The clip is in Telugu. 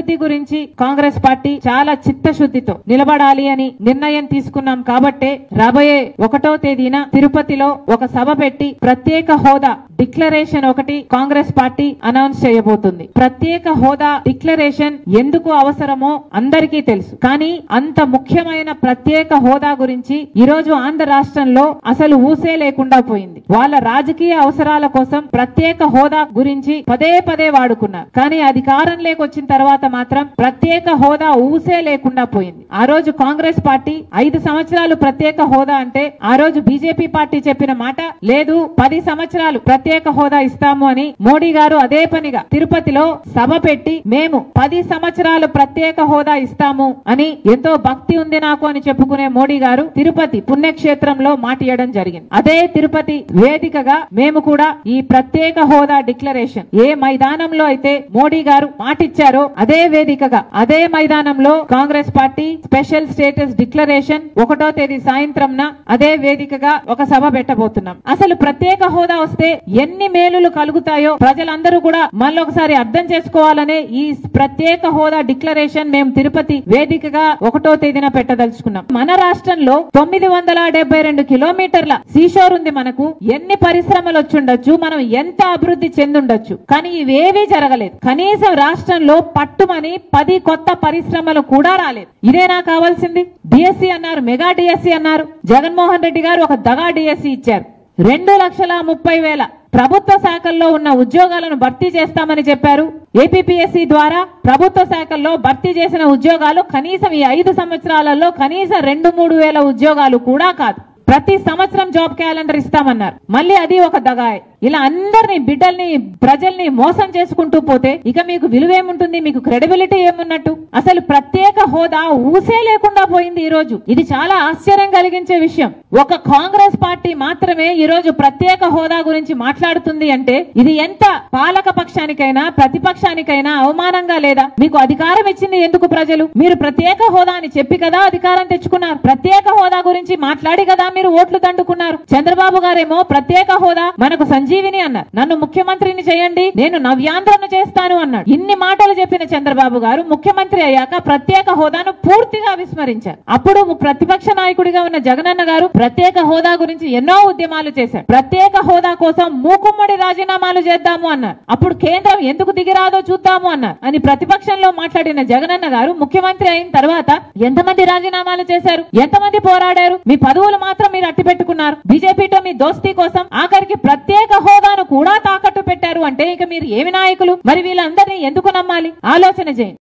అభివృద్ధి గురించి కాంగ్రెస్ పార్టీ చాలా చిత్తశుద్ధితో నిలబడాలి అని నిర్ణయం తీసుకున్నాం కాబట్టే రాబోయే 1వ తేదీన తిరుపతిలో ఒక సభ పెట్టి ప్రత్యేక హోదా డిక్లరేషన్ ఒకటి కాంగ్రెస్ పార్టీ అనౌన్స్ చేయబోతుంది. ప్రత్యేక హోదా డిక్లరేషన్ ఎందుకు అవసరమో అందరికీ తెలుసు. కానీ అంత ముఖ్యమైన ప్రత్యేక హోదా గురించి ఈ రోజు ఆంధ్ర రాష్ట్రంలో అసలు ఊసే లేకుండా పోయింది. వాళ్ళ రాజకీయ అవసరాల కోసం ప్రత్యేక హోదా గురించి పదే పదే వాడుకున్నారు. కానీ అధికారంలోకి వచ్చిన తర్వాత మాత్రం ప్రత్యేక హోదా ఊసే లేకుండా పోయింది. ఆ రోజు కాంగ్రెస్ పార్టీ 5 సంవత్సరాలు ప్రత్యేక హోదా అంటే ఆ రోజు బీజేపీ పార్టీ చెప్పిన మాట లేదు 10 సంవత్సరాలు ప్రత్యేక హోదా ఇస్తాము అని మోడీ గారు అదే పనిగా తిరుపతిలో సభ పెట్టి మేము 10 సంవత్సరాలు ప్రత్యేక హోదా ఇస్తాము అని ఎంతో భక్తి ఉంది నాకు అని చెప్పుకునే మోడీ గారు తిరుపతి పుణ్యక్షేత్రంలో మాటియడం జరిగింది. అదే తిరుపతి వేదికగా మేము కూడా ఈ ప్రత్యేక హోదా డిక్లరేషన్ ఏ మైదానంలో అయితే మోడీ గారు మాటిచ్చారో అదే వేదికగా అదే మైదానంలో Congress party special status declaration 1వ తేదీ సాయంత్రంన అదే వేదికగా ఒక సభ పెట్టబోతున్నాం. అసలు ప్రత్యేక హోదా వస్తే ఎన్ని మేలులు కలుగుతాయో ప్రజలందరూ కూడా మళ్ళొకసారి అర్థం చేసుకోవాలనే ఈ ప్రత్యేక హోదా డిక్లరేషన్ మేము తిరుపతి వేదికగా 1వ తేదీన పెట్టదలుచుకున్నాం. మన రాష్ట్రంలో 972 కిలోమీటర్ల సీషోర్ ఉంది. మనకు ఎన్ని పరిశ్రమలు వచ్చుండొచ్చు, మనం ఎంత అభివృద్ధి చెందుండొచ్చు, కానీ ఇవేవీ జరగలేదు. కనీసం రాష్ట్రంలో పట్టుమని 10 కొత్త పరిశ్రమలు కూడా రాలేదు. ఇదేనా కావాల్సింది? డిఎస్సి అన్నారు, మెగా డిఎస్సి అన్నారు. జగన్మోహన్ రెడ్డి గారు ఒక దగా డిఎస్సి ఇచ్చారు. 2,30,000 ప్రభుత్వ శాఖల్లో ఉన్న ఉద్యోగాలను భర్తీ చేస్తామని చెప్పారు. ఏపీపీఎస్సీ ద్వారా ప్రభుత్వ శాఖల్లో భర్తీ చేసిన ఉద్యోగాలు కనీసం ఈ 5 సంవత్సరాలలో కనీసం 2-3 వేల ఉద్యోగాలు కూడా కాదు. ప్రతి సంవత్సరం జాబ్ క్యాలెండర్ ఇస్తామన్నారు. మళ్ళీ అది ఒక దగాయ్. ఇలా అందరినీ బిడ్డల్ని ప్రజల్ని మోసం చేసుకుంటూ పోతే ఇక మీకు విలువేముంటుంది? మీకు క్రెడిబిలిటీ ఏమున్నట్టు? అసలు ప్రత్యేక హోదా ఊసే లేకుండా పోయింది. ఈ రోజు ఇది చాలా ఆశ్చర్యం కలిగించే విషయం. ఒక కాంగ్రెస్ పార్టీ మాత్రమే ఈ రోజు ప్రత్యేక హోదా గురించి మాట్లాడుతుంది అంటే ఇది ఎంత పాలక పక్షానికైనా ప్రతిపక్షానికైనా అవమానంగా లేదా? మీకు అధికారం ఇచ్చింది ఎందుకు ప్రజలు? మీరు ప్రత్యేక హోదా అని చెప్పి కదా అధికారం తెచ్చుకున్నారు. ప్రత్యేక హోదా గురించి మాట్లాడి కదా మీరు ఓట్లు దండుకున్నారు. చంద్రబాబు గారేమో ప్రత్యేక హోదా మనకు సంజీవిని అన్నారు. నన్ను ముఖ్యమంత్రిని చేయండి, నేను నవ్యాంధ్రను చేస్తాను అన్నాడు. ఇన్ని మాటలు చెప్పిన చంద్రబాబు గారు ముఖ్యమంత్రి అయ్యాక ప్రత్యేక హోదాను పూర్తిగా విస్మరించారు. అప్పుడు ప్రతిపక్ష నాయకుడిగా ఉన్న జగనన్న గారు ప్రత్యేక హోదా గురించి ఎన్నో ఉద్యమాలు చేశారు. ప్రత్యేక హోదా కోసం మూకుమ్మడి రాజీనామాలు చేద్దాము అన్నారు. అప్పుడు కేంద్రం ఎందుకు దిగిరాదో చూద్దాము అన్నారు అని ప్రతిపక్షంలో మాట్లాడిన జగనన్న గారు ముఖ్యమంత్రి అయిన తర్వాత ఎంతమంది రాజీనామాలు చేశారు? ఎంతమంది పోరాడారు? మీ పదవులు మాత్రం మీరు అట్టి పెట్టుకున్నారు. బీజేపీతో మీ దోస్తీ కోసం ఆఖరికి ప్రత్యేక హోదాను కూడా తాకట్టు పెట్టారు అంటే ఇక మీరు ఏమి నాయకులు? మరి వీళ్ళందరినీ ఎందుకు నమ్మాలి? ఆలోచన చేయండి.